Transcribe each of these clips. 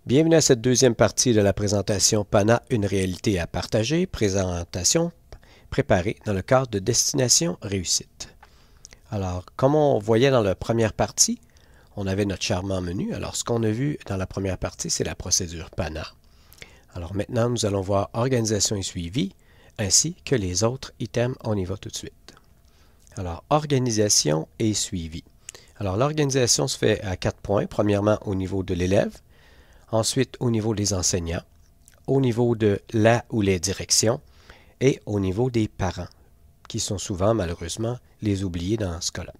Bienvenue à cette deuxième partie de la présentation PANA, une réalité à partager, présentation préparée dans le cadre de Destination Réussite. Alors, comme on voyait dans la première partie, on avait notre charmant menu. Alors, ce qu'on a vu dans la première partie, c'est la procédure PANA. Alors maintenant, nous allons voir Organisation et suivi, ainsi que les autres items. On y va tout de suite. Alors, Organisation et suivi. Alors, l'organisation se fait à 4 points. Premièrement, au niveau de l'élève. Ensuite, au niveau des enseignants, au niveau de la ou les directions et au niveau des parents, qui sont souvent, malheureusement, les oubliés dans ce cas-là.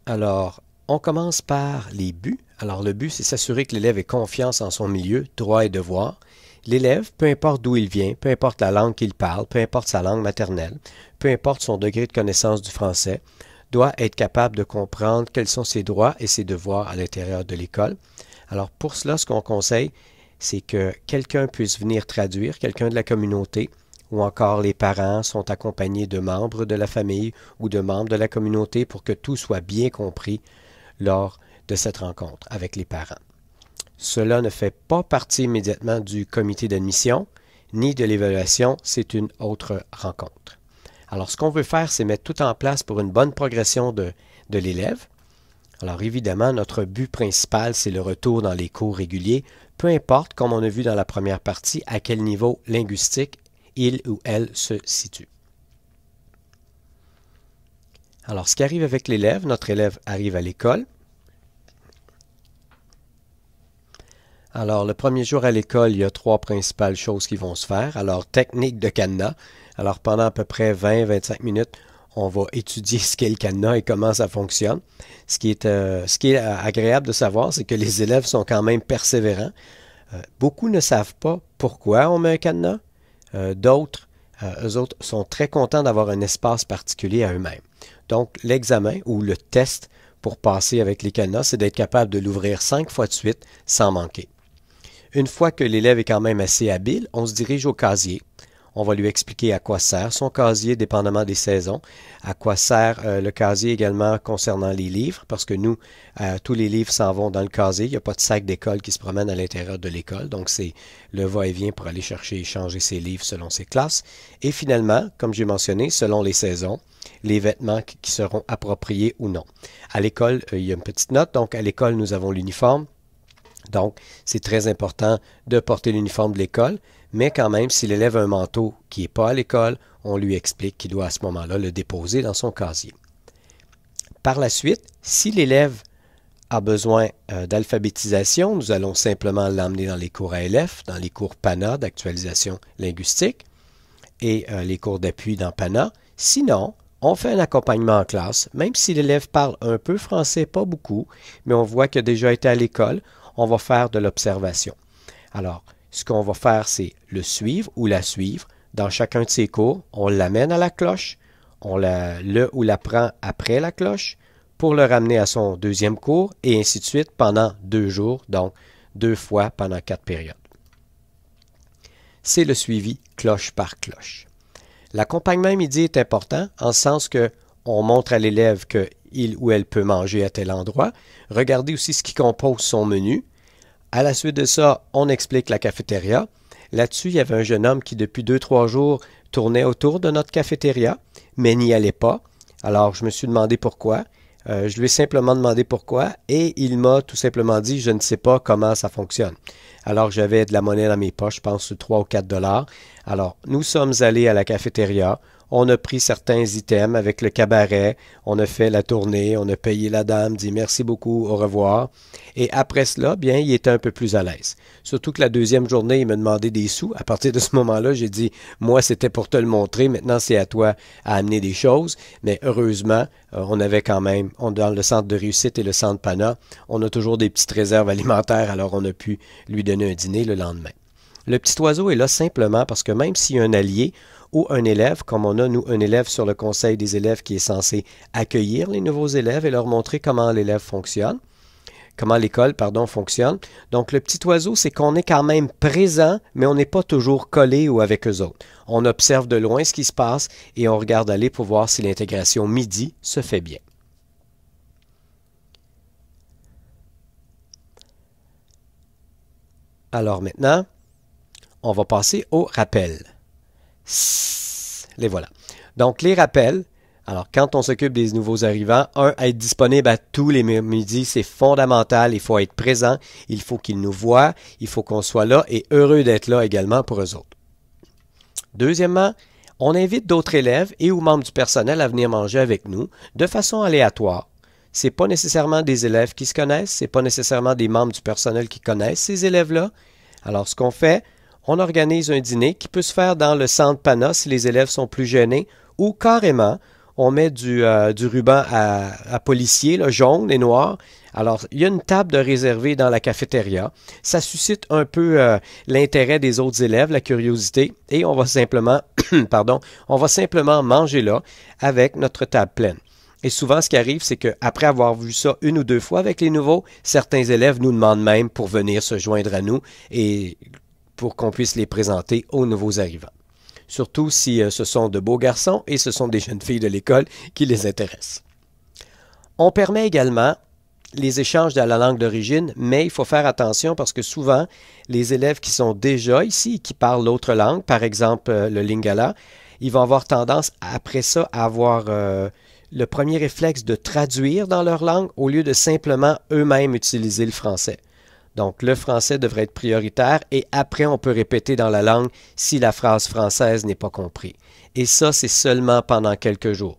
Alors, on commence par les buts. Alors, le but, c'est s'assurer que l'élève ait confiance en son milieu, droits et devoirs. L'élève, peu importe d'où il vient, peu importe la langue qu'il parle, peu importe sa langue maternelle, peu importe son degré de connaissance du français, doit être capable de comprendre quels sont ses droits et ses devoirs à l'intérieur de l'école. Alors pour cela, ce qu'on conseille, c'est que quelqu'un puisse venir traduire, quelqu'un de la communauté, ou encore les parents sont accompagnés de membres de la famille ou de membres de la communauté pour que tout soit bien compris lors de cette rencontre avec les parents. Cela ne fait pas partie immédiatement du comité d'admission, ni de l'évaluation, c'est une autre rencontre. Alors, ce qu'on veut faire, c'est mettre tout en place pour une bonne progression de l'élève. Alors, évidemment, notre but principal, c'est le retour dans les cours réguliers, peu importe, comme on a vu dans la première partie, à quel niveau linguistique il ou elle se situe. Alors, ce qui arrive avec l'élève, notre élève arrive à l'école. Alors, le premier jour à l'école, il y a 3 principales choses qui vont se faire. Alors, technique de cadenas. Alors, pendant à peu près 20-25 minutes, on va étudier ce qu'est le cadenas et comment ça fonctionne. Ce qui est agréable de savoir, c'est que les élèves sont quand même persévérants. Beaucoup ne savent pas pourquoi on met un cadenas. D'autres, eux autres, sont très contents d'avoir un espace particulier à eux-mêmes. Donc, l'examen ou le test pour passer avec les cadenas, c'est d'être capable de l'ouvrir 5 fois de suite sans manquer. Une fois que l'élève est quand même assez habile, on se dirige au casier. On va lui expliquer à quoi sert son casier, dépendamment des saisons, à quoi sert le casier également concernant les livres, parce que nous, tous les livres s'en vont dans le casier. Il n'y a pas de sac d'école qui se promène à l'intérieur de l'école, donc c'est le va-et-vient pour aller chercher et changer ses livres selon ses classes. Et finalement, comme j'ai mentionné, selon les saisons, les vêtements qui seront appropriés ou non. À l'école, il y a une petite note, donc à l'école, nous avons l'uniforme. Donc, c'est très important de porter l'uniforme de l'école, mais quand même, si l'élève a un manteau qui n'est pas à l'école, on lui explique qu'il doit à ce moment-là le déposer dans son casier. Par la suite, si l'élève a besoin d'alphabétisation, nous allons simplement l'emmener dans les cours ALF, dans les cours PANA d'actualisation linguistique et les cours d'appui dans PANA. Sinon, on fait un accompagnement en classe, même si l'élève parle un peu français, pas beaucoup, mais on voit qu'il a déjà été à l'école, on va faire de l'observation. Alors, ce qu'on va faire, c'est le suivre ou la suivre. Dans chacun de ses cours, on l'amène à la cloche, on le ou la prend après la cloche pour le ramener à son deuxième cours et ainsi de suite pendant 2 jours, donc 2 fois pendant 4 périodes. C'est le suivi cloche par cloche. L'accompagnement immédiat est important en ce sens qu'on montre à l'élève qu'il ou elle peut manger à tel endroit. Regardez aussi ce qui compose son menu. À la suite de ça, on explique la cafétéria. Là-dessus, il y avait un jeune homme qui, depuis 2-3 jours, tournait autour de notre cafétéria, mais n'y allait pas. Alors, je me suis demandé pourquoi. Je lui ai simplement demandé pourquoi et il m'a tout simplement dit « Je ne sais pas comment ça fonctionne ». Alors, j'avais de la monnaie dans mes poches, je pense 3 ou 4 $. Alors, nous sommes allés à la cafétéria. On a pris certains items avec le cabaret, on a fait la tournée, on a payé la dame, dit merci beaucoup, au revoir. Et après cela, bien, il était un peu plus à l'aise. Surtout que la deuxième journée, il me demandait des sous. À partir de ce moment-là, j'ai dit, moi, c'était pour te le montrer, maintenant, c'est à toi à amener des choses. Mais heureusement, on avait quand même, dans le centre de réussite et le centre PANA, on a toujours des petites réserves alimentaires, alors on a pu lui donner un dîner le lendemain. Le petit oiseau est là simplement parce que même s'il y a un allié ou un élève, comme on a, nous, un élève sur le conseil des élèves qui est censé accueillir les nouveaux élèves et leur montrer comment l'élève fonctionne, comment l'école, fonctionne. Donc, le petit oiseau, c'est qu'on est quand même présent, mais on n'est pas toujours collé ou avec eux autres. On observe de loin ce qui se passe et on regarde aller pour voir si l'intégration midi se fait bien. Alors maintenant, on va passer au rappel. Les voilà. Donc les rappels, alors quand on s'occupe des nouveaux arrivants, être disponible à tous les midis, c'est fondamental. Il faut être présent, il faut qu'ils nous voient, il faut qu'on soit là et heureux d'être là également pour eux autres. Deuxièmement, on invite d'autres élèves et ou membres du personnel à venir manger avec nous de façon aléatoire. Ce n'est pas nécessairement des élèves qui se connaissent, ce n'est pas nécessairement des membres du personnel qui connaissent ces élèves-là. Alors ce qu'on fait, on organise un dîner qui peut se faire dans le centre Pana si les élèves sont plus gênés, ou carrément, on met du ruban à policier, là, jaune et noir. Alors, il y a une table de réservée dans la cafétéria. Ça suscite un peu l'intérêt des autres élèves, la curiosité, et on va simplement, on va simplement manger là avec notre table pleine. Et souvent, ce qui arrive, c'est qu'après avoir vu ça une ou deux fois avec les nouveaux, certains élèves nous demandent même pour venir se joindre à nous et pour qu'on puisse les présenter aux nouveaux arrivants. Surtout si ce sont de beaux garçons et ce sont des jeunes filles de l'école qui les intéressent. On permet également les échanges de la langue d'origine, mais il faut faire attention parce que souvent, les élèves qui sont déjà ici, qui parlent l'autre langue, par exemple le lingala, ils vont avoir tendance après ça à avoir le premier réflexe de traduire dans leur langue au lieu de simplement eux-mêmes utiliser le français. Donc, le français devrait être prioritaire et après, on peut répéter dans la langue si la phrase française n'est pas comprise. Et ça, c'est seulement pendant quelques jours.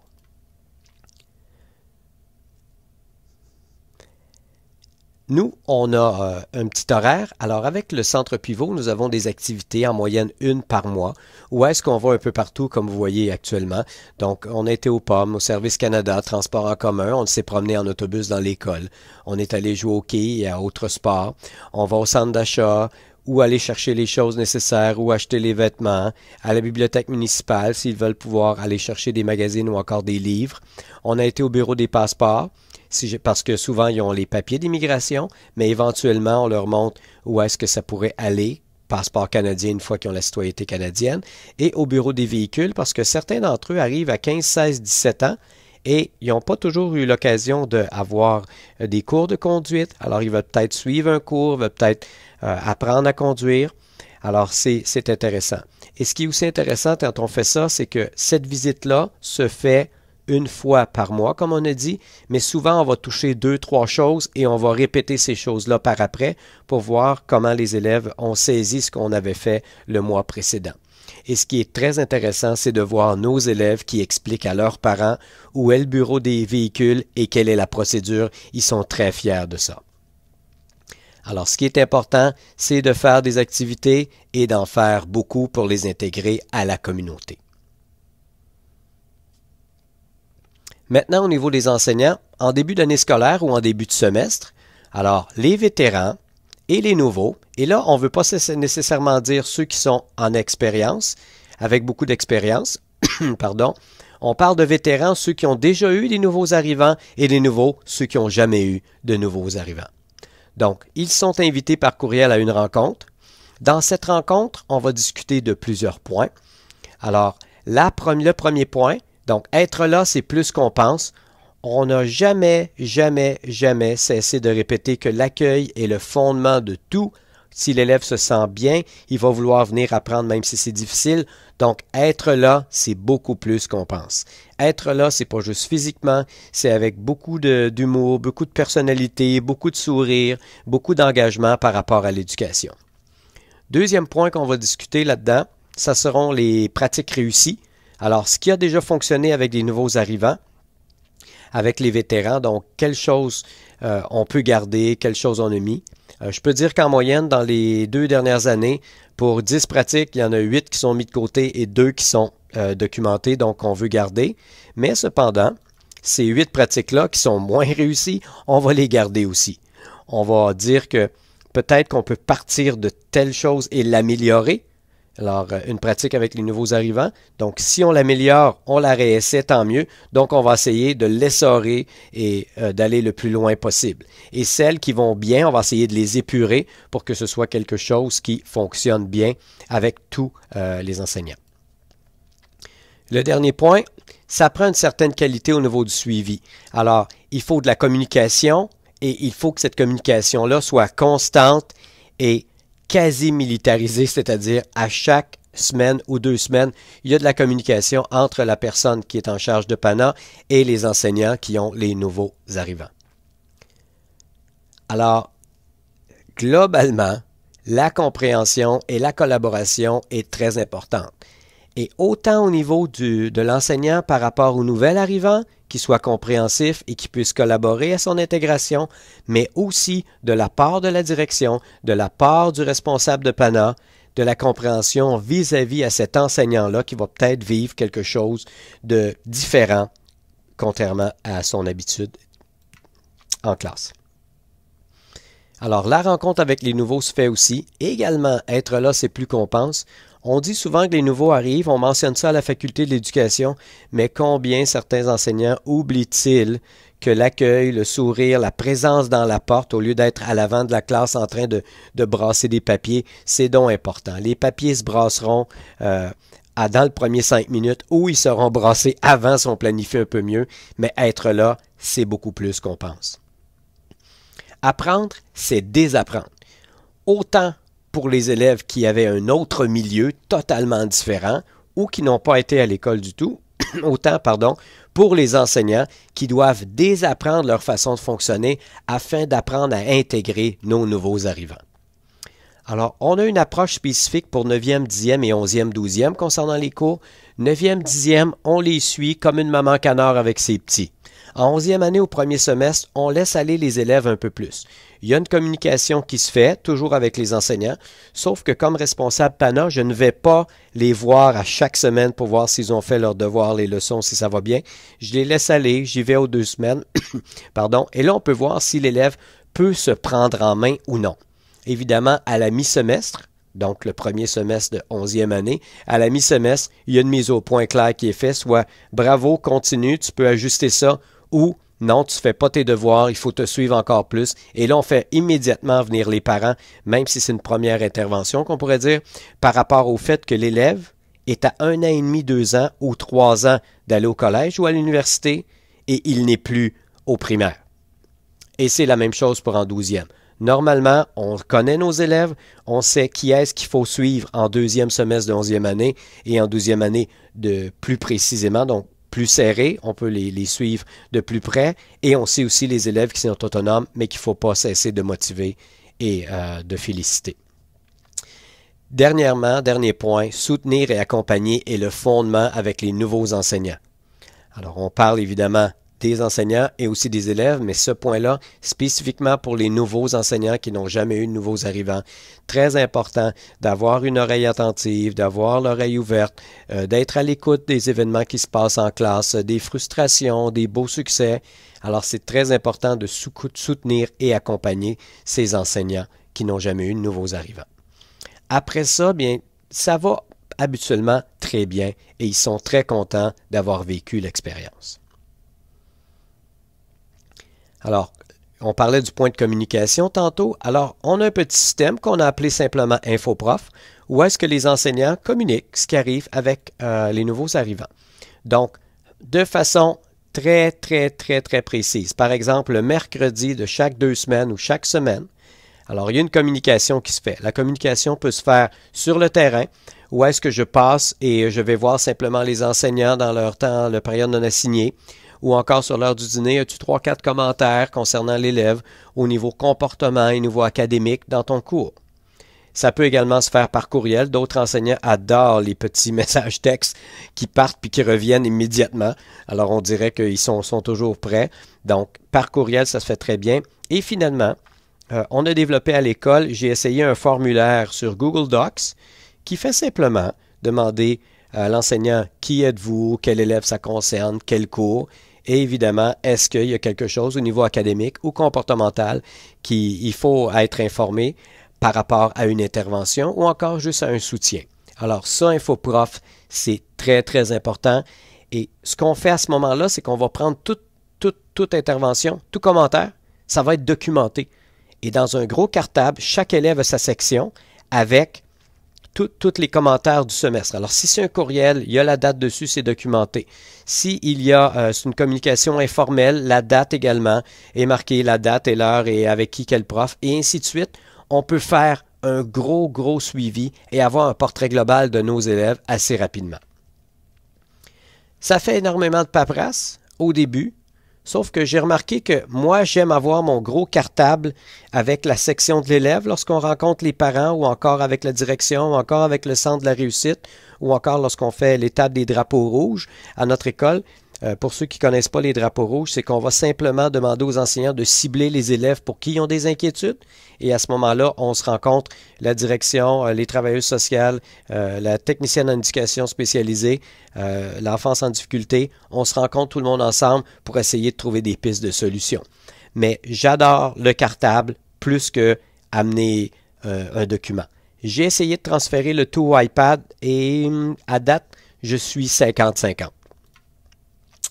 Nous, on a un petit horaire. Alors, avec le Centre Pivot, nous avons des activités en moyenne une par mois. Où est-ce qu'on va un peu partout, comme vous voyez actuellement. Donc, on a été au POM, au Service Canada, transport en commun. On s'est promené en autobus dans l'école. On est allé jouer au quai et à autres sports. On va au centre d'achat ou aller chercher les choses nécessaires ou acheter les vêtements. À la bibliothèque municipale, s'ils veulent pouvoir aller chercher des magazines ou encore des livres. On a été au bureau des passeports. Parce que souvent, ils ont les papiers d'immigration, mais éventuellement, on leur montre où est-ce que ça pourrait aller, passeport canadien une fois qu'ils ont la citoyenneté canadienne, et au bureau des véhicules, parce que certains d'entre eux arrivent à 15, 16, 17 ans et ils n'ont pas toujours eu l'occasion d'avoir des cours de conduite. Alors, ils veulent peut-être suivre un cours, veulent peut-être apprendre à conduire. Alors, c'est intéressant. Et ce qui est aussi intéressant quand on fait ça, c'est que cette visite-là se fait une fois par mois, comme on a dit, mais souvent on va toucher 2, 3 choses et on va répéter ces choses-là par après pour voir comment les élèves ont saisi ce qu'on avait fait le mois précédent. Et ce qui est très intéressant, c'est de voir nos élèves qui expliquent à leurs parents où est le bureau des véhicules et quelle est la procédure. Ils sont très fiers de ça. Alors, ce qui est important, c'est de faire des activités et d'en faire beaucoup pour les intégrer à la communauté. Maintenant, au niveau des enseignants, en début d'année scolaire ou en début de semestre, alors les vétérans et les nouveaux, et là, on ne veut pas nécessairement dire ceux qui sont en expérience, avec beaucoup d'expérience, pardon, on parle de vétérans, ceux qui ont déjà eu des nouveaux arrivants, et les nouveaux, ceux qui n'ont jamais eu de nouveaux arrivants. Donc, ils sont invités par courriel à une rencontre. Dans cette rencontre, on va discuter de plusieurs points. Alors, le premier point, donc, être là, c'est plus qu'on pense. On n'a jamais cessé de répéter que l'accueil est le fondement de tout. Si l'élève se sent bien, il va vouloir venir apprendre même si c'est difficile. Donc, être là, c'est beaucoup plus qu'on pense. Être là, c'est pas juste physiquement, c'est avec beaucoup d'humour, beaucoup de personnalité, beaucoup de sourire, beaucoup d'engagement par rapport à l'éducation. Deuxième point qu'on va discuter là-dedans, ça seront les pratiques réussies. Alors, ce qui a déjà fonctionné avec les nouveaux arrivants, avec les vétérans, donc quelles choses on peut garder, quelles choses on a mis. Je peux dire qu'en moyenne, dans les 2 dernières années, pour 10 pratiques, il y en a 8 qui sont mis de côté et 2 qui sont documentées, donc on veut garder. Mais cependant, ces 8 pratiques-là qui sont moins réussies, on va les garder aussi. On va dire que peut-être qu'on peut partir de telle chose et l'améliorer. Alors, une pratique avec les nouveaux arrivants. Donc, si on l'améliore, on la réessaie, tant mieux. Donc, on va essayer de l'essorer et d'aller le plus loin possible. Et celles qui vont bien, on va essayer de les épurer pour que ce soit quelque chose qui fonctionne bien avec tous les enseignants. Le dernier point, ça prend une certaine qualité au niveau du suivi. Alors, il faut de la communication et il faut que cette communication-là soit constante et quasi militarisé, c'est-à-dire à chaque semaine ou 2 semaines, il y a de la communication entre la personne qui est en charge de PANA et les enseignants qui ont les nouveaux arrivants. Alors, globalement, la compréhension et la collaboration est très importante. Et autant au niveau de l'enseignant par rapport au nouvel arrivant, qu'il soit compréhensif et qu'il puisse collaborer à son intégration, mais aussi de la part de la direction, de la part du responsable de PANA, de la compréhension vis-à-vis à cet enseignant-là qui va peut-être vivre quelque chose de différent, contrairement à son habitude en classe. Alors, la rencontre avec les nouveaux se fait aussi. Également, être là, c'est plus qu'on pense. On dit souvent que les nouveaux arrivent, on mentionne ça à la faculté de l'éducation, mais combien certains enseignants oublient-ils que l'accueil, le sourire, la présence dans la porte, au lieu d'être à l'avant de la classe en train de brasser des papiers, c'est donc important. Les papiers se brasseront dans le premier 5 minutes ou ils seront brassés avant si on planifie un peu mieux, mais être là, c'est beaucoup plus qu'on pense. Apprendre, c'est désapprendre. Autant pour les élèves qui avaient un autre milieu totalement différent ou qui n'ont pas été à l'école du tout, autant, pour les enseignants qui doivent désapprendre leur façon de fonctionner afin d'apprendre à intégrer nos nouveaux arrivants. Alors, on a une approche spécifique pour 9e, 10e et 11e, 12e concernant les cours. 9e, 10e, on les suit comme une maman canard avec ses petits. En 11e année, au premier semestre, on laisse aller les élèves un peu plus. Il y a une communication qui se fait, toujours avec les enseignants, sauf que comme responsable PANA, je ne vais pas les voir à chaque semaine pour voir s'ils ont fait leurs devoirs, les leçons, si ça va bien. Je les laisse aller, j'y vais aux 2 semaines, et là, on peut voir si l'élève peut se prendre en main ou non. Évidemment, à la mi-semestre, donc le premier semestre de 11e année, à la mi-semestre, il y a une mise au point claire qui est faite, soit bravo, continue, tu peux ajuster ça, ou non, tu ne fais pas tes devoirs, il faut te suivre encore plus. Et là, on fait immédiatement venir les parents, même si c'est une première intervention qu'on pourrait dire, par rapport au fait que l'élève est à 1 an et demi, 2 ans ou 3 ans d'aller au collège ou à l'université et il n'est plus au primaire. Et c'est la même chose pour en 12e. Normalement, on connaît nos élèves, on sait qui est-ce qu'il faut suivre en 2e semestre de 11e année et en 12e année de plus précisément, donc plus serré, on peut les suivre de plus près et on sait aussi les élèves qui sont autonomes mais qu'il ne faut pas cesser de motiver et de féliciter. Dernier point, soutenir et accompagner est le fondement avec les nouveaux enseignants. Alors, on parle évidemment des enseignants et aussi des élèves, mais ce point-là, spécifiquement pour les nouveaux enseignants qui n'ont jamais eu de nouveaux arrivants, très important d'avoir une oreille attentive, d'avoir l'oreille ouverte, d'être à l'écoute des événements qui se passent en classe, des frustrations, des beaux succès. Alors, c'est très important de soutenir et accompagner ces enseignants qui n'ont jamais eu de nouveaux arrivants. Après ça, bien, ça va habituellement très bien et ils sont très contents d'avoir vécu l'expérience. Alors, on parlait du point de communication tantôt. Alors, on a un petit système qu'on a appelé simplement InfoProf, où est-ce que les enseignants communiquent ce qui arrive avec les nouveaux arrivants. Donc, de façon très précise. Par exemple, le mercredi de chaque 2 semaines ou chaque semaine, alors il y a une communication qui se fait. La communication peut se faire sur le terrain, où est-ce que je passe et je vais voir simplement les enseignants dans leur temps, la période non assignée, ou encore sur l'heure du dîner, as-tu 3-4 commentaires concernant l'élève au niveau comportement et niveau académique dans ton cours? Ça peut également se faire par courriel. D'autres enseignants adorent les petits messages textes qui partent puis qui reviennent immédiatement. Alors, on dirait qu'ils sont toujours prêts. Donc, par courriel, ça se fait très bien. Et finalement, on a développé à l'école, j'ai essayé un formulaire sur Google Docs qui fait simplement demander à l'enseignant qui êtes-vous, quel élève ça concerne, quel cours. Et évidemment, est-ce qu'il y a quelque chose au niveau académique ou comportemental qu'il faut être informé par rapport à une intervention ou encore juste à un soutien. Alors ça, InfoProf, c'est très important. Et ce qu'on fait à ce moment-là, c'est qu'on va prendre toute intervention, tout commentaire, ça va être documenté. Et dans un gros cartable, chaque élève a sa section avec tous les commentaires du semestre. Alors, si c'est un courriel, il y a la date dessus, c'est documenté. S'il y a une communication informelle, la date également est marquée, la date et l'heure et avec qui, quel prof, et ainsi de suite. On peut faire un gros suivi et avoir un portrait global de nos élèves assez rapidement. Ça fait énormément de paperasse au début, sauf que j'ai remarqué que moi, j'aime avoir mon gros cartable avec la section de l'élève lorsqu'on rencontre les parents ou encore avec la direction ou encore avec le centre de la réussite ou encore lorsqu'on fait l'étape des drapeaux rouges à notre école. Pour ceux qui ne connaissent pas les drapeaux rouges, c'est qu'on va simplement demander aux enseignants de cibler les élèves pour qui ils ont des inquiétudes. Et à ce moment-là, on se rencontre la direction, les travailleuses sociales, la technicienne en éducation spécialisée, l'enfance en difficulté. On se rencontre tout le monde ensemble pour essayer de trouver des pistes de solutions. Mais j'adore le cartable plus que amener un document. J'ai essayé de transférer le tout au iPad et à date, je suis 50-50.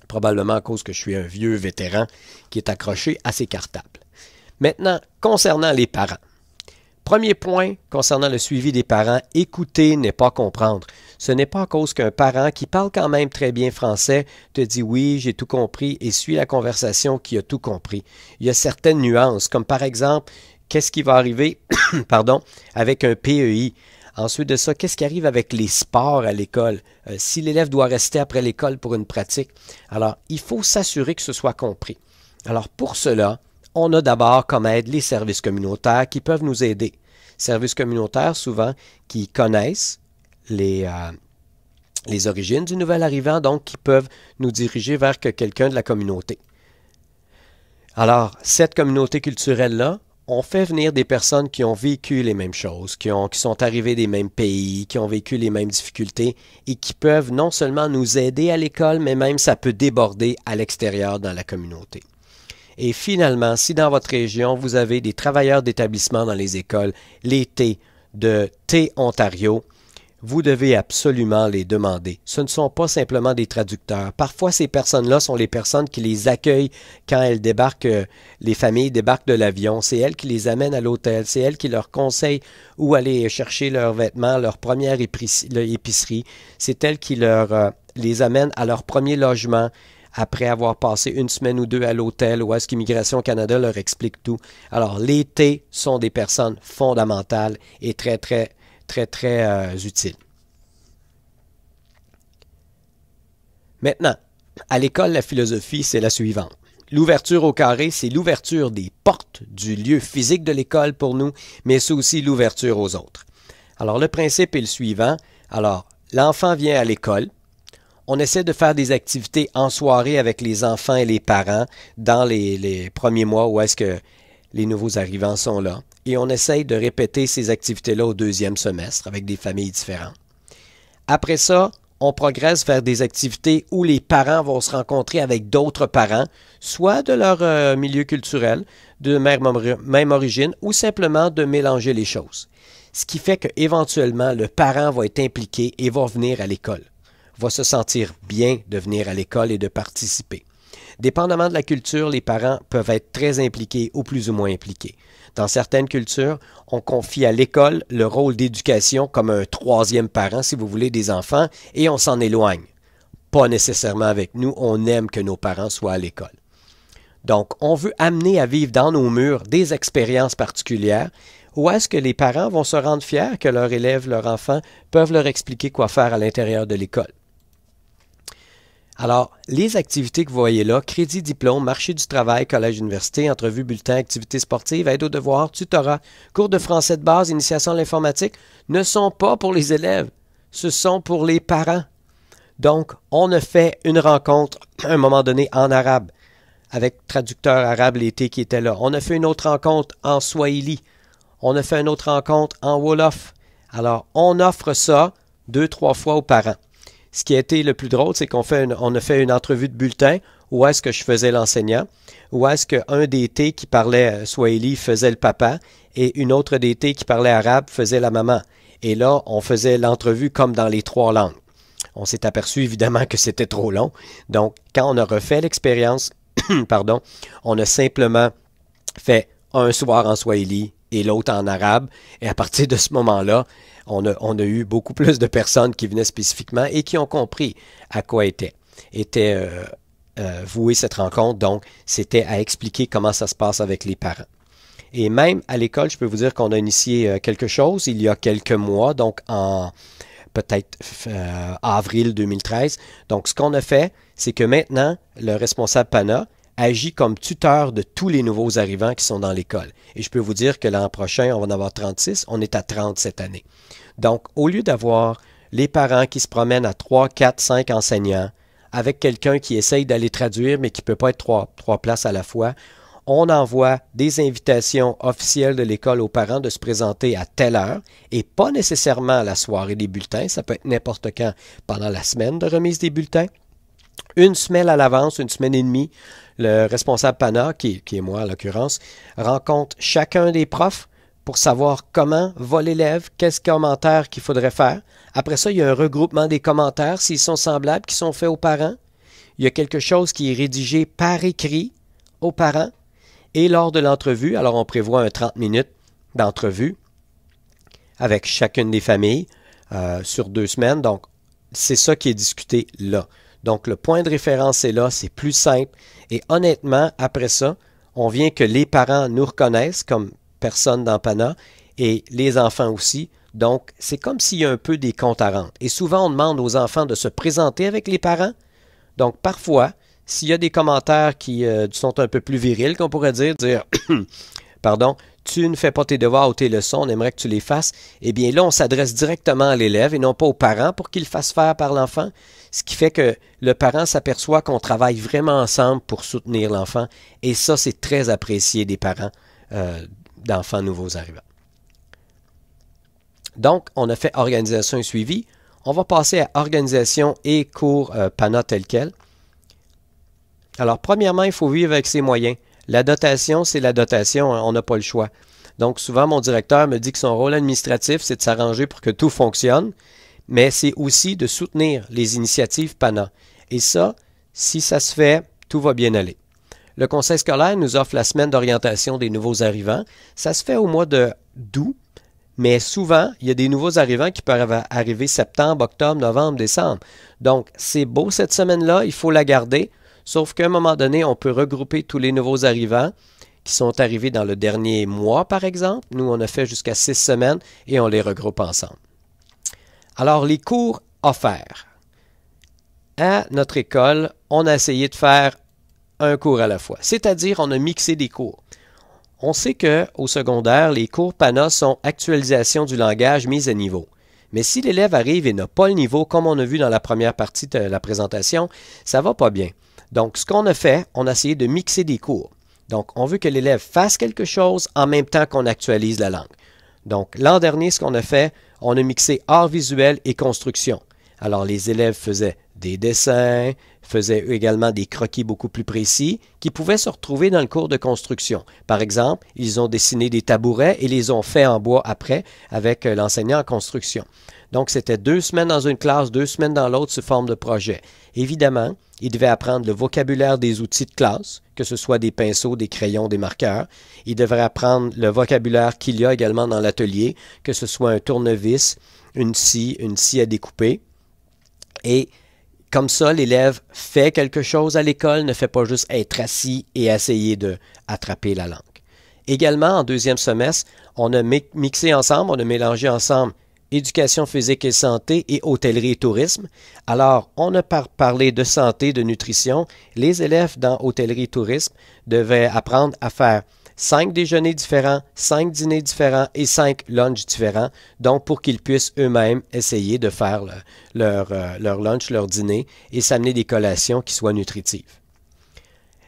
Probablement à cause que je suis un vieux vétéran qui est accroché à ses cartables. Maintenant, concernant les parents. Premier point concernant le suivi des parents, écouter n'est pas comprendre. Ce n'est pas à cause qu'un parent qui parle quand même très bien français te dit oui, j'ai tout compris et suit la conversation qui a tout compris. Il y a certaines nuances, comme par exemple, qu'est-ce qui va arriver avec un PEI? Ensuite de ça, qu'est-ce qui arrive avec les sports à l'école? Si l'élève doit rester après l'école pour une pratique. Alors, il faut s'assurer que ce soit compris. Alors, pour cela, on a d'abord comme aide les services communautaires qui peuvent nous aider. Services communautaires, souvent, qui connaissent les origines du nouvel arrivant, donc qui peuvent nous diriger vers quelqu'un de la communauté. Alors, cette communauté culturelle-là, on fait venir des personnes qui ont vécu les mêmes choses, qui sont arrivées des mêmes pays, qui ont vécu les mêmes difficultés et qui peuvent non seulement nous aider à l'école, mais même ça peut déborder à l'extérieur dans la communauté. Et finalement, si dans votre région, vous avez des travailleurs d'établissement dans les écoles, les T de T-Ontario, vous devez absolument les demander. Ce ne sont pas simplement des traducteurs. Parfois, ces personnes-là sont les personnes qui les accueillent quand elles débarquent, les familles débarquent de l'avion. C'est elles qui les amènent à l'hôtel. C'est elles qui leur conseillent où aller chercher leurs vêtements, leur première épicerie. C'est elles qui les amènent à leur premier logement après avoir passé une semaine ou deux à l'hôtel ou est-ce qu'Immigration Canada leur explique tout. Alors, les T sont des personnes fondamentales et très utile. Maintenant, à l'école, la philosophie, c'est la suivante. L'ouverture au carré, c'est l'ouverture des portes du lieu physique de l'école pour nous, mais c'est aussi l'ouverture aux autres. Alors, le principe est le suivant. Alors, l'enfant vient à l'école. On essaie de faire des activités en soirée avec les enfants et les parents dans les premiers mois où est-ce que les nouveaux arrivants sont là. Et on essaye de répéter ces activités-là au deuxième semestre avec des familles différentes. Après ça, on progresse vers des activités où les parents vont se rencontrer avec d'autres parents, soit de leur milieu culturel, de même origine, ou simplement de mélanger les choses. Ce qui fait qu'éventuellement, le parent va être impliqué et va venir à l'école, va se sentir bien de venir à l'école et de participer. Dépendamment de la culture, les parents peuvent être très impliqués ou plus ou moins impliqués. Dans certaines cultures, on confie à l'école le rôle d'éducation comme un troisième parent, si vous voulez, des enfants, et on s'en éloigne. Pas nécessairement avec nous, on aime que nos parents soient à l'école. Donc, on veut amener à vivre dans nos murs des expériences particulières où est-ce que les parents vont se rendre fiers que leur élève, leur enfant, peuvent leur expliquer quoi faire à l'intérieur de l'école. Alors, les activités que vous voyez là, crédit, diplôme, marché du travail, collège, université, entrevue, bulletin, activités sportives, aide aux devoirs, tutorat, cours de français de base, initiation à l'informatique, ne sont pas pour les élèves, ce sont pour les parents. Donc, on a fait une rencontre à un moment donné en arabe, avec traducteur arabe l'été qui était là. On a fait une autre rencontre en swahili. On a fait une autre rencontre en wolof. Alors, on offre ça 2-3 fois aux parents. Ce qui a été le plus drôle, c'est qu'on a fait une entrevue de bulletin où est-ce que je faisais l'enseignant, où est-ce qu'un des T qui parlait swahili faisait le papa et une autre des T qui parlait arabe faisait la maman. Et là, on faisait l'entrevue comme dans les 3 langues. On s'est aperçu évidemment que c'était trop long. Donc, quand on a refait l'expérience, on a simplement fait un soir en swahili et l'autre en arabe. Et à partir de ce moment-là, on a eu beaucoup plus de personnes qui venaient spécifiquement et qui ont compris à quoi était vouée cette rencontre. Donc, c'était à expliquer comment ça se passe avec les parents. Et même à l'école, je peux vous dire qu'on a initié quelque chose il y a quelques mois, donc en peut-être avril 2013. Donc, ce qu'on a fait, c'est que maintenant, le responsable PANA agit comme tuteur de tous les nouveaux arrivants qui sont dans l'école. Et je peux vous dire que l'an prochain, on va en avoir 36. On est à 30 cette année. Donc, au lieu d'avoir les parents qui se promènent à 3, 4, 5 enseignants, avec quelqu'un qui essaye d'aller traduire, mais qui ne peut pas être trois places à la fois, on envoie des invitations officielles de l'école aux parents de se présenter à telle heure et pas nécessairement à la soirée des bulletins. Ça peut être n'importe quand pendant la semaine de remise des bulletins. Une semaine à l'avance, une semaine et demie, le responsable PANA, qui est moi en l'occurrence, rencontre chacun des profs pour savoir comment va l'élève, quels commentaires qu'il faudrait faire. Après ça, il y a un regroupement des commentaires, s'ils sont semblables, qui sont faits aux parents. Il y a quelque chose qui est rédigé par écrit aux parents. Et lors de l'entrevue, alors on prévoit un 30 minutes d'entrevue avec chacune des familles sur 2 semaines. Donc, c'est ça qui est discuté là. Donc, le point de référence est là, c'est plus simple. Et honnêtement, après ça, on vient que les parents nous reconnaissent comme personnes dans PANA et les enfants aussi. Donc, c'est comme s'il y a un peu des comptes à rendre. Et souvent, on demande aux enfants de se présenter avec les parents. Donc, parfois, s'il y a des commentaires qui sont un peu plus virils, qu'on pourrait dire pardon, tu ne fais pas tes devoirs ou tes leçons, on aimerait que tu les fasses, eh bien là, on s'adresse directement à l'élève et non pas aux parents pour qu'il le fasse faire par l'enfant, ce qui fait que le parent s'aperçoit qu'on travaille vraiment ensemble pour soutenir l'enfant, et ça, c'est très apprécié des parents d'enfants nouveaux arrivants. Donc, on a fait organisation et suivi. On va passer à organisation et cours PANA tel quel. Alors, premièrement, il faut vivre avec ses moyens. La dotation, c'est la dotation, on n'a pas le choix. Donc, souvent, mon directeur me dit que son rôle administratif, c'est de s'arranger pour que tout fonctionne, mais c'est aussi de soutenir les initiatives PANA. Et ça, si ça se fait, tout va bien aller. Le conseil scolaire nous offre la semaine d'orientation des nouveaux arrivants. Ça se fait au mois d'août, mais souvent, il y a des nouveaux arrivants qui peuvent arriver septembre, octobre, novembre, décembre. Donc, c'est beau cette semaine-là, il faut la garder. Sauf qu'à un moment donné, on peut regrouper tous les nouveaux arrivants qui sont arrivés dans le dernier mois, par exemple. Nous, on a fait jusqu'à 6 semaines et on les regroupe ensemble. Alors, les cours offerts. À notre école, on a essayé de faire un cours à la fois. C'est-à-dire, on a mixé des cours. On sait qu'au secondaire, les cours PANA sont actualisation du langage mise à niveau. Mais si l'élève arrive et n'a pas le niveau, comme on a vu dans la première partie de la présentation, ça ne va pas bien. Donc, ce qu'on a fait, on a essayé de mixer des cours. Donc, on veut que l'élève fasse quelque chose en même temps qu'on actualise la langue. Donc, l'an dernier, ce qu'on a fait, on a mixé art visuel et construction. Alors, les élèves faisaient des dessins, faisaient également des croquis beaucoup plus précis qui pouvaient se retrouver dans le cours de construction. Par exemple, ils ont dessiné des tabourets et les ont faits en bois après avec l'enseignant en construction. Donc, c'était 2 semaines dans une classe, 2 semaines dans l'autre sous forme de projet. Évidemment, ils devaient apprendre le vocabulaire des outils de classe, que ce soit des pinceaux, des crayons, des marqueurs. Ils devraient apprendre le vocabulaire qu'il y a également dans l'atelier, que ce soit un tournevis, une scie à découper. Et comme ça, l'élève fait quelque chose à l'école, ne fait pas juste être assis et essayer d'attraper la langue. Également, en 2e semestre, on a mixé ensemble, on a mélangé ensemble éducation physique et santé et hôtellerie et tourisme. Alors, on a parlé de santé, de nutrition. Les élèves dans hôtellerie et tourisme devaient apprendre à faire 5 déjeuners différents, 5 dîners différents et 5 lunchs différents, donc pour qu'ils puissent eux-mêmes essayer de faire leur lunch, leur dîner et s'amener des collations qui soient nutritives.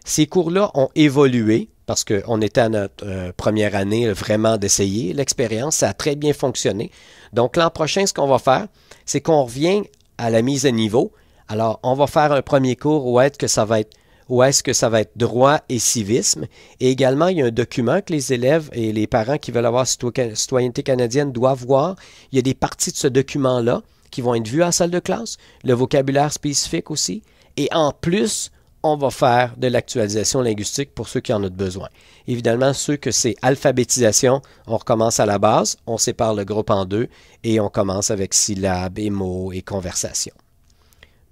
Ces cours-là ont évolué parce qu'on était à notre première année vraiment d'essayer l'expérience. Ça a très bien fonctionné. Donc l'an prochain, ce qu'on va faire, c'est qu'on revient à la mise à niveau. Alors, on va faire un premier cours où est-ce que ça va être droit et civisme. Et également, il y a un document que les élèves et les parents qui veulent avoir citoyenneté canadienne doivent voir. Il y a des parties de ce document-là qui vont être vues en salle de classe, le vocabulaire spécifique aussi. Et en plus, on va faire de l'actualisation linguistique pour ceux qui en ont besoin. Évidemment, ceux que c'est alphabétisation, on recommence à la base, on sépare le groupe en 2 et on commence avec syllabes et mots et conversation.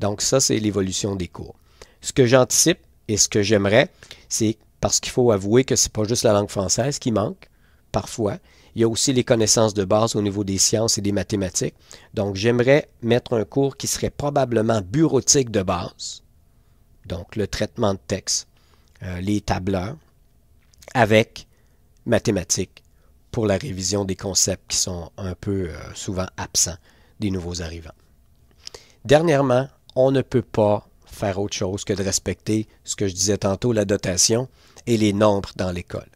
Donc ça, c'est l'évolution des cours. Ce que j'anticipe et ce que j'aimerais, c'est parce qu'il faut avouer que c'est pas juste la langue française qui manque, parfois. Il y a aussi les connaissances de base au niveau des sciences et des mathématiques. Donc, j'aimerais mettre un cours qui serait probablement bureautique de base, donc le traitement de texte, les tableurs, avec mathématiques pour la révision des concepts qui sont un peu souvent absents des nouveaux arrivants. Dernièrement, on ne peut pas faire autre chose que de respecter ce que je disais tantôt, la dotation et les nombres dans l'école.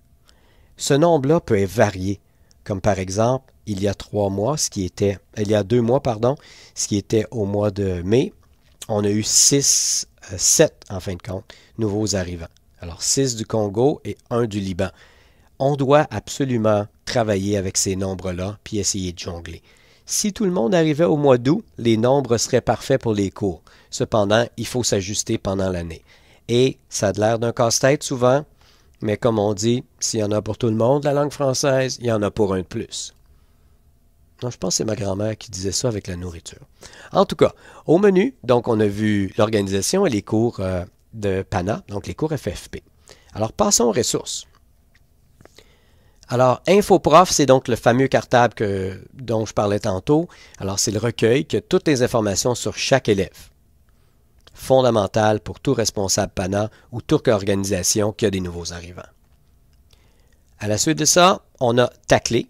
Ce nombre-là peut varier, comme par exemple, il y a 2 mois, ce qui était au mois de mai, on a eu 7 en fin de compte, nouveaux arrivants. Alors 6 du Congo et 1 du Liban. On doit absolument travailler avec ces nombres-là puis essayer de jongler. Si tout le monde arrivait au mois d'août, les nombres seraient parfaits pour les cours. Cependant, il faut s'ajuster pendant l'année. Et ça a l'air d'un casse-tête souvent, mais comme on dit, s'il y en a pour tout le monde, la langue française, il y en a pour un de plus. Non, je pense que c'est ma grand-mère qui disait ça avec la nourriture. En tout cas, au menu, donc on a vu l'organisation et les cours de PANA, donc les cours FFP. Alors, passons aux ressources. Alors, InfoProf, c'est donc le fameux cartable dont je parlais tantôt. Alors, c'est le recueil qui a toutes les informations sur chaque élève. Fondamental pour tout responsable PANA ou toute organisation qui a des nouveaux arrivants. À la suite de ça, on a Taclé.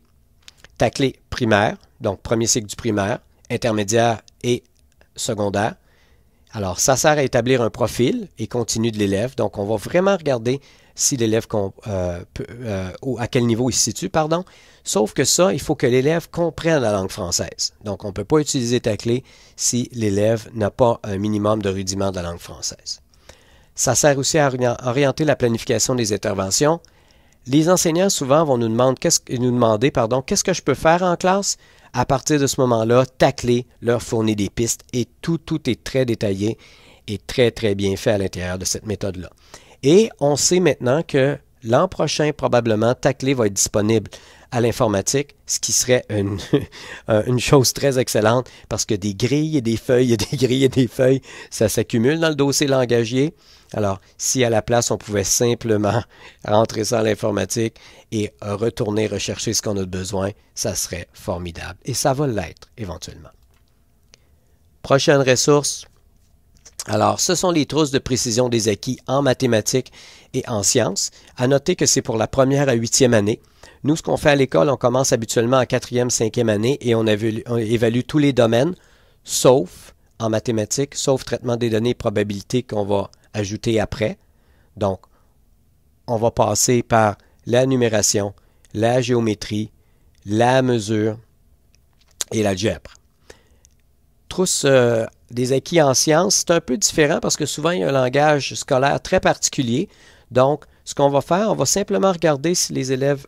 Taclé primaire, donc premier cycle du primaire, intermédiaire et secondaire. Alors, ça sert à établir un profil et continu de l'élève. Donc, on va vraiment regarder si l'élève à quel niveau il se situe, pardon. Sauf que ça, il faut que l'élève comprenne la langue française. Donc, on ne peut pas utiliser Taclé si l'élève n'a pas un minimum de rudiment de la langue française. Ça sert aussi à orienter la planification des interventions. Les enseignants, souvent, vont nous demander qu'est-ce que je peux faire en classe. À partir de ce moment-là, Taclé leur fournit des pistes et tout est très détaillé et très, très bien fait à l'intérieur de cette méthode-là. Et on sait maintenant que l'an prochain, probablement, Taclé va être disponible à l'informatique, ce qui serait une chose très excellente parce que des grilles et des feuilles, ça s'accumule dans le dossier langagier. Alors, si à la place, on pouvait simplement rentrer ça à l'informatique et retourner rechercher ce qu'on a besoin, ça serait formidable. Et ça va l'être éventuellement. Prochaine ressource. Alors, ce sont les trousses de précision des acquis en mathématiques et en sciences. À noter que c'est pour la 1e à 8e année. Nous, ce qu'on fait à l'école, on commence habituellement en 4e, 5e année et on évalue tous les domaines, sauf en mathématiques, sauf traitement des données et probabilités qu'on va ajouter après. Donc, on va passer par la numération, la géométrie, la mesure et l'algèbre. Trousse des acquis en sciences, c'est un peu différent parce que souvent, il y a un langage scolaire très particulier. Donc, ce qu'on va faire, on va simplement regarder si les élèves,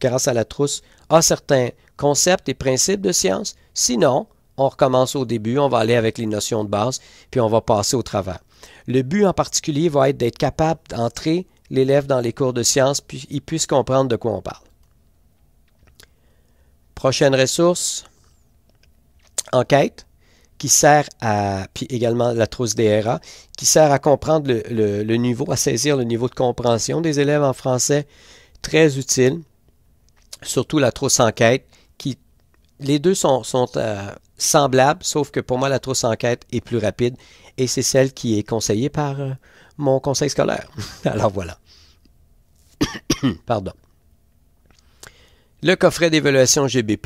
grâce à la trousse, ont certains concepts et principes de sciences. Sinon, on recommence au début, on va aller avec les notions de base, puis on va passer au travers. Le but en particulier va être d'être capable d'entrer l'élève dans les cours de sciences, puis il puisse comprendre de quoi on parle. Prochaine ressource, enquête, qui sert puis également la trousse DRA, qui sert à comprendre le niveau, à saisir le niveau de compréhension des élèves en français, très utile, surtout la trousse enquête, les deux sont semblables, sauf que pour moi, la trousse enquête est plus rapide, et c'est celle qui est conseillée par mon conseil scolaire. Alors voilà. Pardon. Le coffret d'évaluation GB+,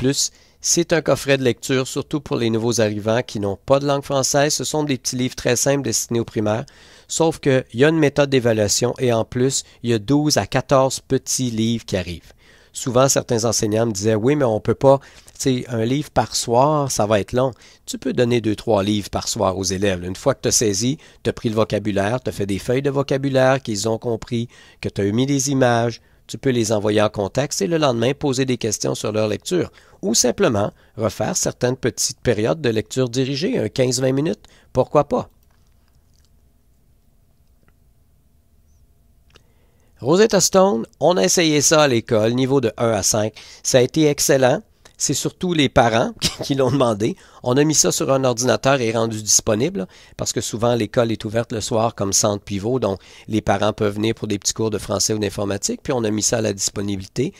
c'est un coffret de lecture, surtout pour les nouveaux arrivants qui n'ont pas de langue française. Ce sont des petits livres très simples destinés aux primaires, sauf qu'il y a une méthode d'évaluation et en plus, il y a 12 à 14 petits livres qui arrivent. Souvent, certains enseignants me disaient « Oui, mais on ne peut pas, tu sais, un livre par soir, ça va être long. » Tu peux donner 2-3 livres par soir aux élèves. Une fois que tu as saisi, tu as pris le vocabulaire, tu as fait des feuilles de vocabulaire qu'ils ont compris, que tu as mis des images, tu peux les envoyer en contexte et le lendemain poser des questions sur leur lecture ou simplement refaire certaines petites périodes de lecture dirigée, un 15-20 minutes, pourquoi pas. Rosetta Stone, on a essayé ça à l'école, niveau de 1 à 5. Ça a été excellent. c'est surtout les parents qui l'ont demandé. On a mis ça sur un ordinateur et rendu disponible, parce que souvent l'école est ouverte le soir comme centre pivot, donc les parents peuvent venir pour des petits cours de français ou d'informatique, puis on a mis ça à la disponibilité.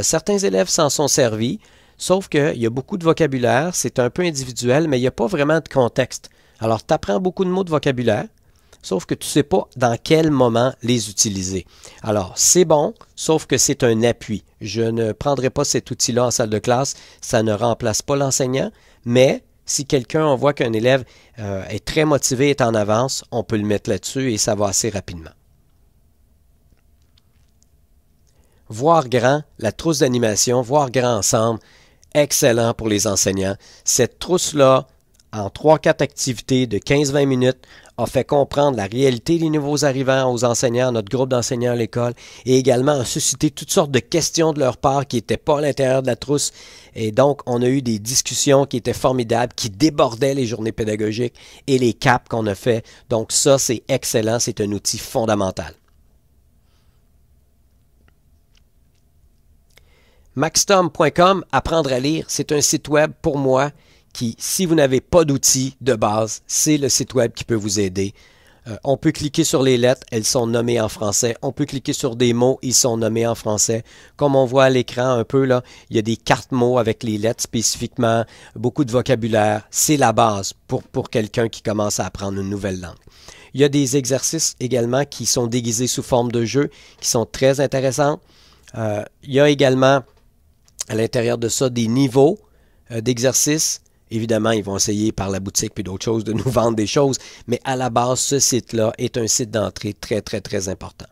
Certains élèves s'en sont servis, sauf qu'il y a beaucoup de vocabulaire, c'est un peu individuel, mais il n'y a pas vraiment de contexte. Alors, tu apprends beaucoup de mots de vocabulaire, sauf que tu ne sais pas dans quel moment les utiliser. Alors, c'est bon, sauf que c'est un appui. Je ne prendrai pas cet outil-là en salle de classe, ça ne remplace pas l'enseignant, mais si on voit qu'un élève est très motivé, est en avance, on peut le mettre là-dessus et ça va assez rapidement. Voir grand, la trousse d'animation, voir grand ensemble, excellent pour les enseignants. Cette trousse-là, en 3-4 activités de 15-20 minutes, a fait comprendre la réalité des nouveaux arrivants aux enseignants, notre groupe d'enseignants à l'école, et également a suscité toutes sortes de questions de leur part qui n'étaient pas à l'intérieur de la trousse. Et donc, on a eu des discussions qui étaient formidables, qui débordaient les journées pédagogiques et les caps qu'on a fait. Donc ça, c'est excellent, c'est un outil fondamental. Maxtom.com, apprendre à lire, c'est un site web pour moi qui, si vous n'avez pas d'outils de base, c'est le site web qui peut vous aider. On peut cliquer sur les lettres, elles sont nommées en français. On peut cliquer sur des mots, ils sont nommés en français. Comme on voit à l'écran un peu, là, il y a des cartes mots avec les lettres spécifiquement, beaucoup de vocabulaire. C'est la base pour quelqu'un qui commence à apprendre une nouvelle langue. Il y a des exercices également qui sont déguisés sous forme de jeu, qui sont très intéressants. Il y a également à l'intérieur de ça des niveaux d'exercices. Évidemment, ils vont essayer par la boutique puis d'autres choses de nous vendre des choses, mais à la base, ce site-là est un site d'entrée très, très, très important.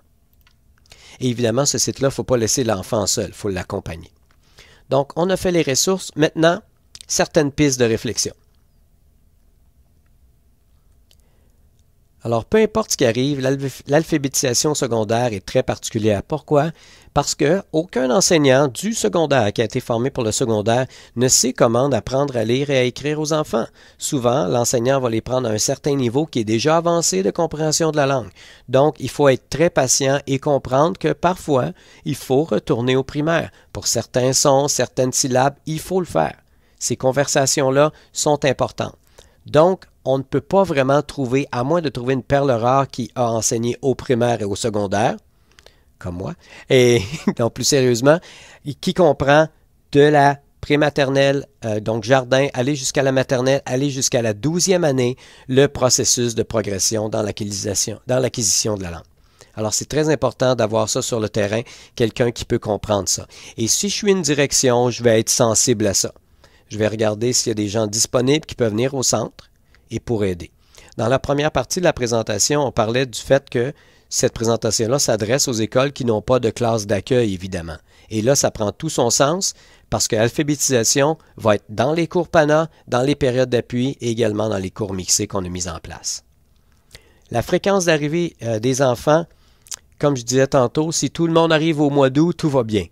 Et évidemment, ce site-là, il ne faut pas laisser l'enfant seul, il faut l'accompagner. Donc, on a fait les ressources. Maintenant, certaines pistes de réflexion. Alors, peu importe ce qui arrive, l'alphabétisation secondaire est très particulière. Pourquoi? Parce qu'aucun enseignant du secondaire qui a été formé pour le secondaire ne sait comment apprendre à lire et à écrire aux enfants. Souvent, l'enseignant va les prendre à un certain niveau qui est déjà avancé de compréhension de la langue. Donc, il faut être très patient et comprendre que parfois, il faut retourner au primaire. Pour certains sons, certaines syllabes, il faut le faire. Ces conversations-là sont importantes. Donc, on ne peut pas vraiment trouver, à moins de trouver une perle rare qui a enseigné au primaire et au secondaire, comme moi, et donc plus sérieusement, qui comprend de la prématernelle, donc jardin, aller jusqu'à la maternelle, aller jusqu'à la 12e année, le processus de progression dans l'acquisition de la langue. Alors, c'est très important d'avoir ça sur le terrain, quelqu'un qui peut comprendre ça. Et si je suis une direction, je vais être sensible à ça. Je vais regarder s'il y a des gens disponibles qui peuvent venir au centre et pour aider. Dans la première partie de la présentation, on parlait du fait que cette présentation-là s'adresse aux écoles qui n'ont pas de classe d'accueil, évidemment. Et là, ça prend tout son sens parce que l'alphabétisation va être dans les cours PANA, dans les périodes d'appui et également dans les cours mixés qu'on a mis en place. La fréquence d'arrivée des enfants, comme je disais tantôt, si tout le monde arrive au mois d'août, tout va bien.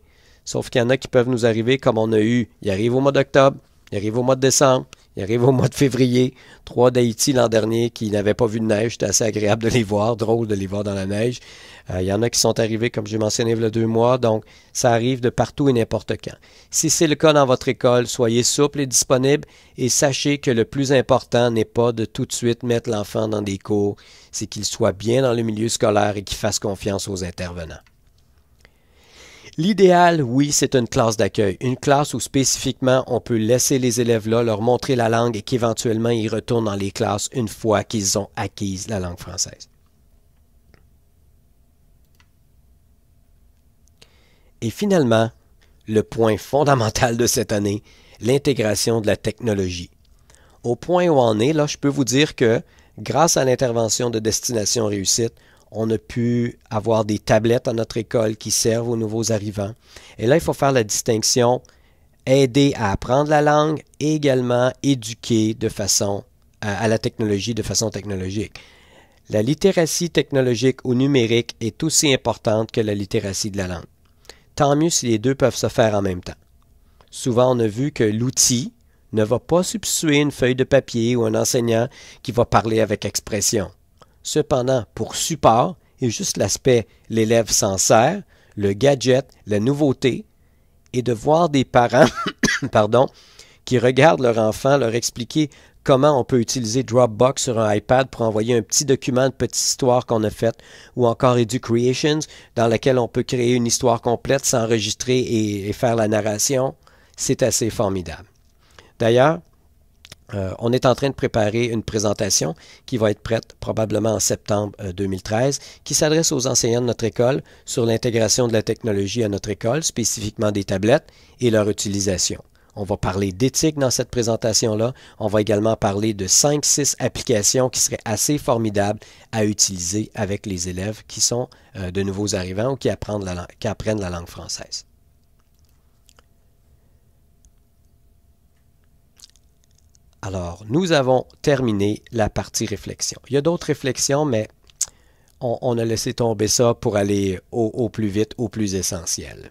Sauf qu'il y en a qui peuvent nous arriver comme on a eu. Ils arrivent au mois d'octobre, ils arrivent au mois de décembre, ils arrivent au mois de février. 3 d'Haïti l'an dernier qui n'avaient pas vu de neige. C'était assez agréable de les voir, drôle de les voir dans la neige. Il y en a qui sont arrivés, comme j'ai mentionné, il y a 2 mois. Donc, ça arrive de partout et n'importe quand. Si c'est le cas dans votre école, soyez souple et disponible et sachez que le plus important n'est pas de tout de suite mettre l'enfant dans des cours. C'est qu'il soit bien dans le milieu scolaire et qu'il fasse confiance aux intervenants. L'idéal, oui, c'est une classe d'accueil. Une classe où spécifiquement on peut laisser les élèves là, leur montrer la langue et qu'éventuellement ils retournent dans les classes une fois qu'ils ont acquis la langue française. Et finalement, le point fondamental de cette année, l'intégration de la technologie. Au point où on est, là, je peux vous dire que grâce à l'intervention de Destination Réussite, on a pu avoir des tablettes à notre école qui servent aux nouveaux arrivants. Et là, il faut faire la distinction, aider à apprendre la langue et également éduquer de façon à la technologie de façon technologique. La littératie technologique ou numérique est aussi importante que la littératie de la langue. Tant mieux si les deux peuvent se faire en même temps. Souvent, on a vu que l'outil ne va pas substituer une feuille de papier ou un enseignant qui va parler avec expression. Cependant, pour support, et juste l'aspect l'élève s'en sert, le gadget, la nouveauté, et de voir des parents pardon, qui regardent leur enfant leur expliquer comment on peut utiliser Dropbox sur un iPad pour envoyer un petit document de petite histoire qu'on a faite, ou encore EduCreations, dans laquelle on peut créer une histoire complète, s'enregistrer et faire la narration. C'est assez formidable. D'ailleurs, on est en train de préparer une présentation qui va être prête probablement en septembre 2013, qui s'adresse aux enseignants de notre école sur l'intégration de la technologie à notre école, spécifiquement des tablettes et leur utilisation. On va parler d'éthique dans cette présentation-là. On va également parler de 5-6 applications qui seraient assez formidables à utiliser avec les élèves qui sont de nouveaux arrivants ou qui apprennent la langue française. Alors, nous avons terminé la partie réflexion. Il y a d'autres réflexions, mais on a laissé tomber ça pour aller au plus vite, au plus essentiel.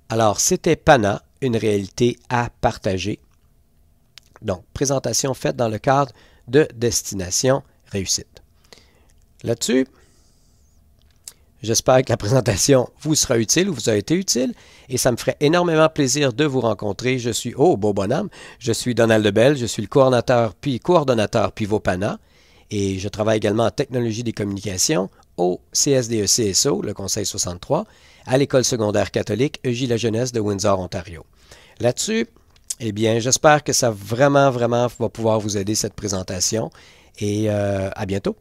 Alors, c'était PANA, une réalité à partager. Donc, présentation faite dans le cadre de Destination Réussite. Là-dessus, j'espère que la présentation vous sera utile ou vous a été utile et ça me ferait énormément plaisir de vous rencontrer. Je suis, beau bonhomme, je suis Donald Lebel, je suis le coordonnateur Pivot PANA et je travaille également en technologie des communications au CSDE-CSO, le Conseil 63, à l'École secondaire catholique EJ-La Jeunesse de Windsor, Ontario. Là-dessus, eh bien, j'espère que ça vraiment va pouvoir vous aider cette présentation et à bientôt.